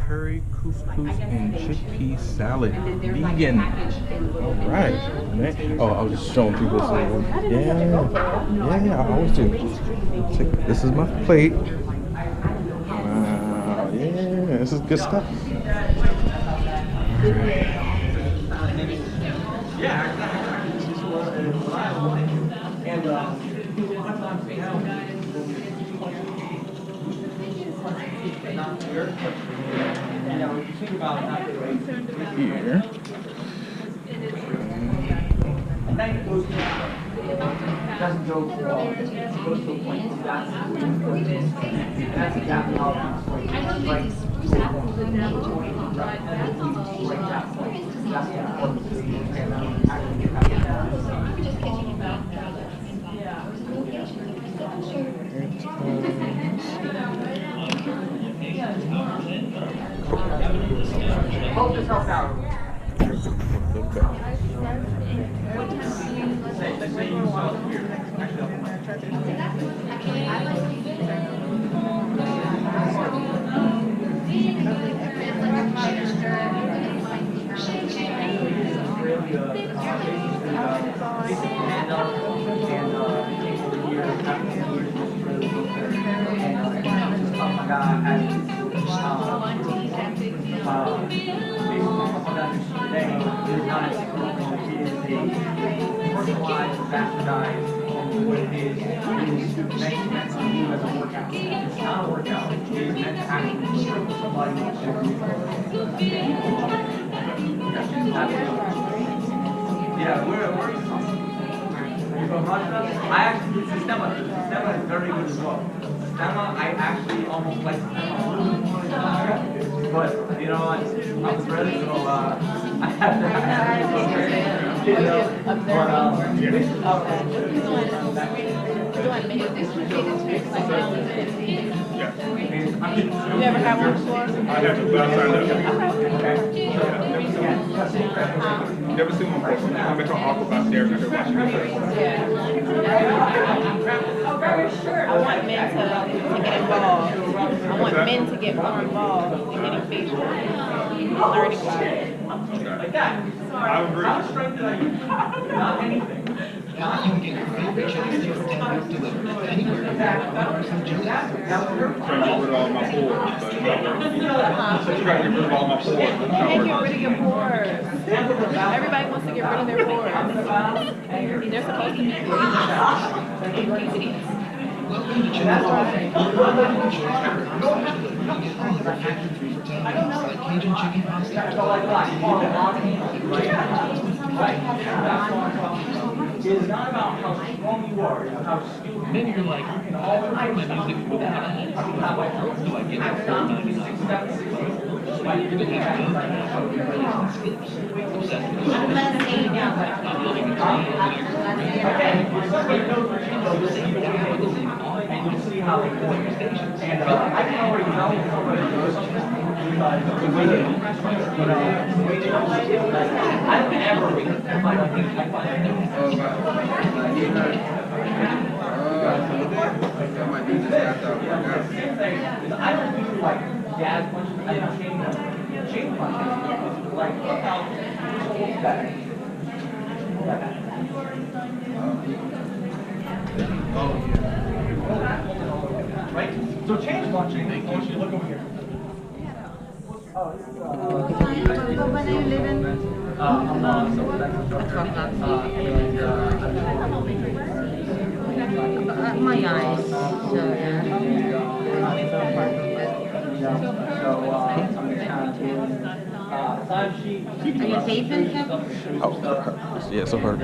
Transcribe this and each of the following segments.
curry, couscous, and chickpea salad. Vegan. Alright. Oh, I was just showing people this. Yeah, I always do. This is my plate. Wow, yeah, this is good stuff. Here. Doesn't go for all. It goes to a point. That's exactly how it's going. Right. That's the importance of the hope this helps out. Personalized, bastardized, what it is meant to do as a workout. It's not a workout. It is meant to actually serve somebody to yeah, we're I actually do Sistema. Sistema is very good as well. Sistema, I actually almost like Sistema a little bit more than but you know what? I was ready, so I have to You ever had one before? I haven't, but I signed up. Never seen one before. I'm going to talk about there and I can watch it. I want men to get involved. I want men to get more involved in getting facial. Learning about it. Like that. I agree. How strength did I use? Not anything. Now you can get your favorite chicken sticks delivered anywhere you want. I'm trying to get rid of all my pores, but it's not working. I'm trying to get rid of all my pores, but it's You not can't get working. rid of your pores. Everybody wants to get rid of their pores. They're supposed to be greasy. Welcome to Chicken's Coffee. Enjoy favorite delivery. You get all of our factory food for 10 minutes, like Cajun chicken pasta. It's not about how strong you are, it's how skilled. Maybe you're like, I put my music with that. Do I get it for $4.99? You're going to have to skips. Obsessed with it. Not living in And you see how they work. And I can already tell somebody knows something. I don't ever read it. I find I don't do like jazz punches. I don't chain punches. Like right? So change punching. I want you to look over here. Oh, this is Where do you live in? My eyes. So yeah. Are you taping him? Oh, yeah, so her. Are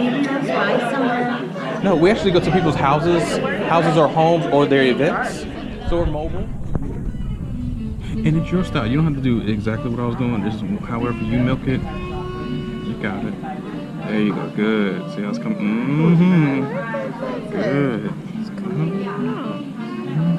you close by somewhere? No, we actually go to people's houses or homes or their events. So we're mobile. And it's your style. You don't have to do exactly what I was doing. Just however you milk it, you got it. There you go. Good. See how it's coming? Mm-hmm. Good. It's coming.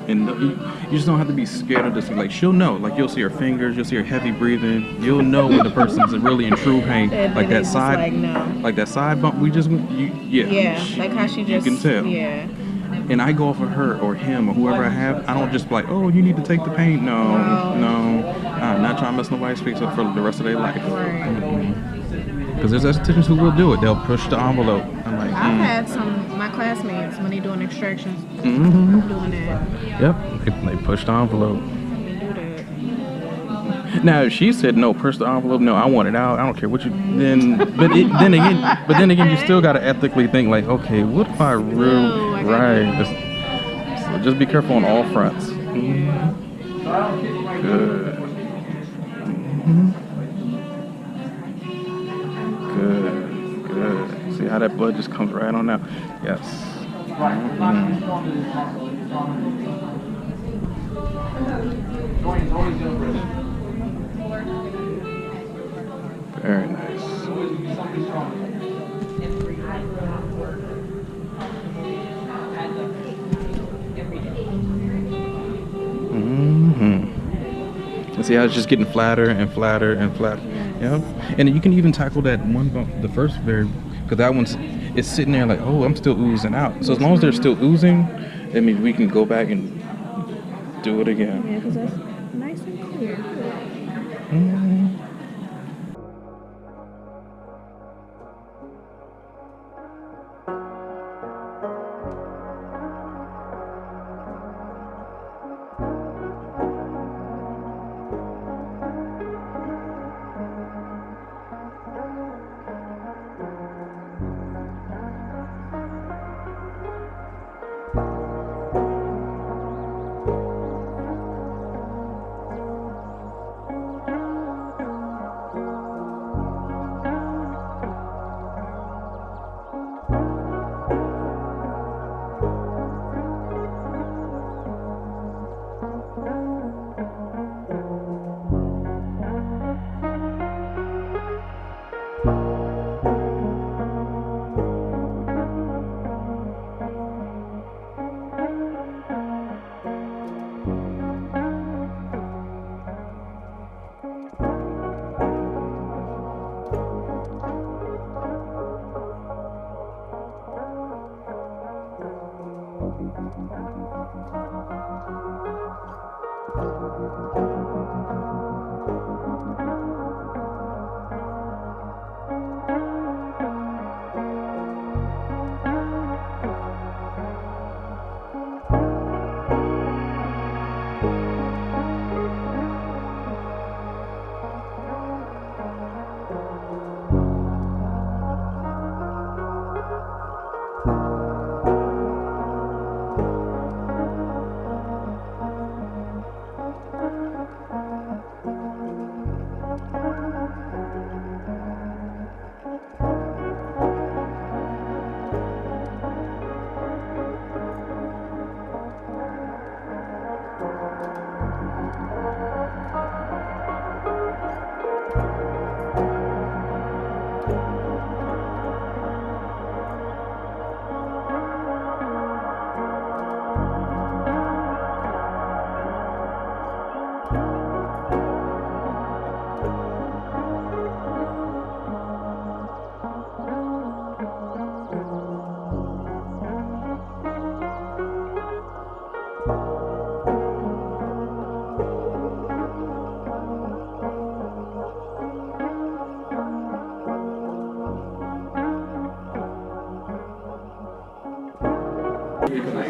And you just don't have to be scared of this. Like, she'll know. Like, you'll see her fingers, you'll see her heavy breathing. You'll know when the person's really in true pain. And Like then that it's just side, like, no. like that side bump. Yeah, like how she just. You can tell. Yeah. And I go off of her or him or whoever I have. I don't just be like, oh, you need to take the pain. No. I'm not trying to mess nobody's face up for the rest of their life. Because there's estheticians who will do it. They'll push the envelope. I'm like, I've had my classmates when they doing extractions doing that. Yep, they push the envelope. They do that. Now, if she said no, push the envelope. No, I want it out. I don't care what you. Then again, you still gotta ethically think like, okay, what if I really right? So just be careful on all fronts. Good. Good. See how that blood just comes right on out. Yes. Very nice. And see how it's just getting flatter and flatter and flatter. Yeah. And you can even tackle that one bump, the first because that one's it's sitting there like, oh, I'm still oozing out. So as long as they're still oozing, I mean, we can go back and do it again. Yeah, because that's nice and clear.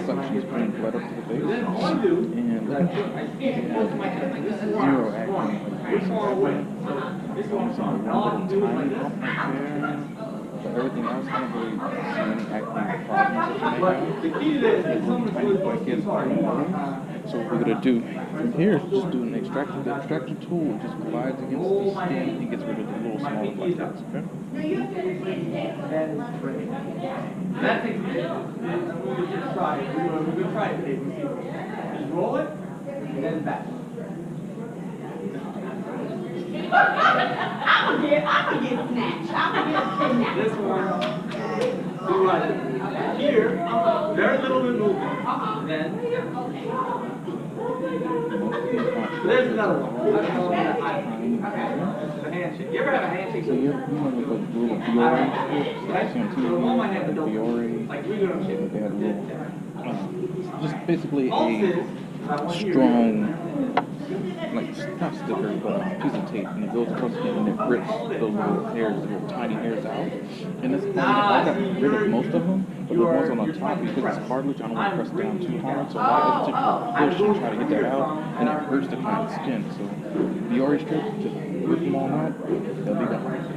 Suction is putting blood up to the base, and zero acne. But everything else, I don't really see any acne problems. So what we're gonna do from here is just do an extractor. The extractor tool just glides against the skin and gets rid of the little small plastics. Okay. That takes we could try it. We could try it, Dave. Just roll it and then back. I'm gonna get snatched. I'm gonna get snatched. This one. do like here, very little bit movement. Then there's another one. I don't know what the handshake. You ever have a handshake? So you know the little Fiore strips on TV, the Fiore, Like we're gonna they had a little, just basically a strong, like not sticker, but a piece of tape, and it goes across the skin and it rips those little hairs, the little tiny hairs out. And that's funny, I got rid of most of them, but the ones on the top, because it's cartilage, I don't want to press down too hard, so I have to push and try to get that out, and it hurts the kind of skin. So the Fiore strip, just rip them all out, they'll be gone.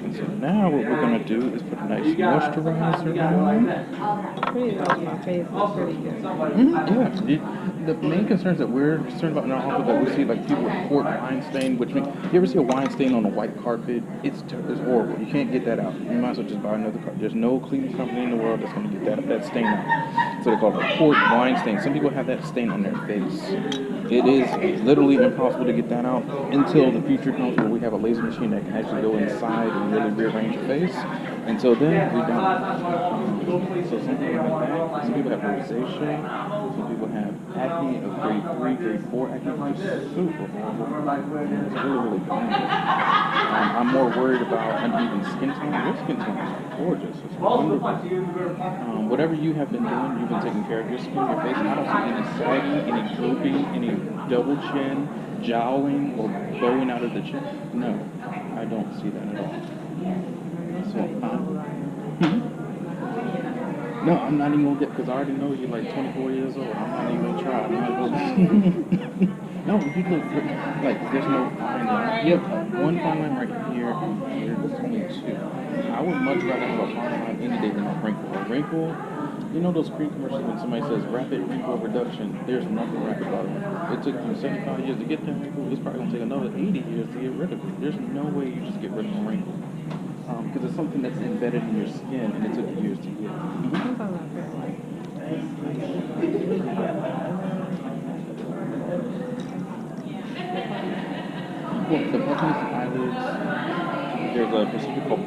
And so now what we're going to do is put a nice moisturizer on. Pretty much my face is pretty good. Yeah. The main concerns that we're concerned about in our office that we see like people with port wine stain, which means you ever see a wine stain on a white carpet? It's horrible. You can't get that out. You might as well just buy another carpet. There's no cleaning company in the world that's going to get that stain out. So they call it a port wine stain. Some people have that stain on their face. It is literally impossible to get that out until the future comes where we have a laser machine that can actually go inside and really rearrange your face. Until then, we don't. So some people have that. Some people have rosacea. Some people have acne of grade 3, grade 4 acne, which is super horrible. It's really bad. I'm more worried about uneven skin tone. Your skin tone is gorgeous. It's wonderful. Whatever you have been doing, you've been taking care of your skin, your face. I don't see any sagging, any drooping, any double chin, jowling, or bowing out of the chin. No, I don't see that at all. So, no, I'm not even gonna get, because I already know you're like 24 years old. I'm not even gonna try. I'm not gonna. No, you look like there's no fine line. You have one fine line right here, there's only two. I would much rather have a fine line any day than a wrinkle. A wrinkle, you know those screen commercials when somebody says rapid wrinkle reduction, there's nothing rapid about it. It took them 75 years to get that wrinkle. It's probably gonna take another 80 years to get rid of it. There's no way you just get rid of a wrinkle. Because it's something that's embedded in your skin and it took years to get. Well, the buttons, eyelids, there's a procedure called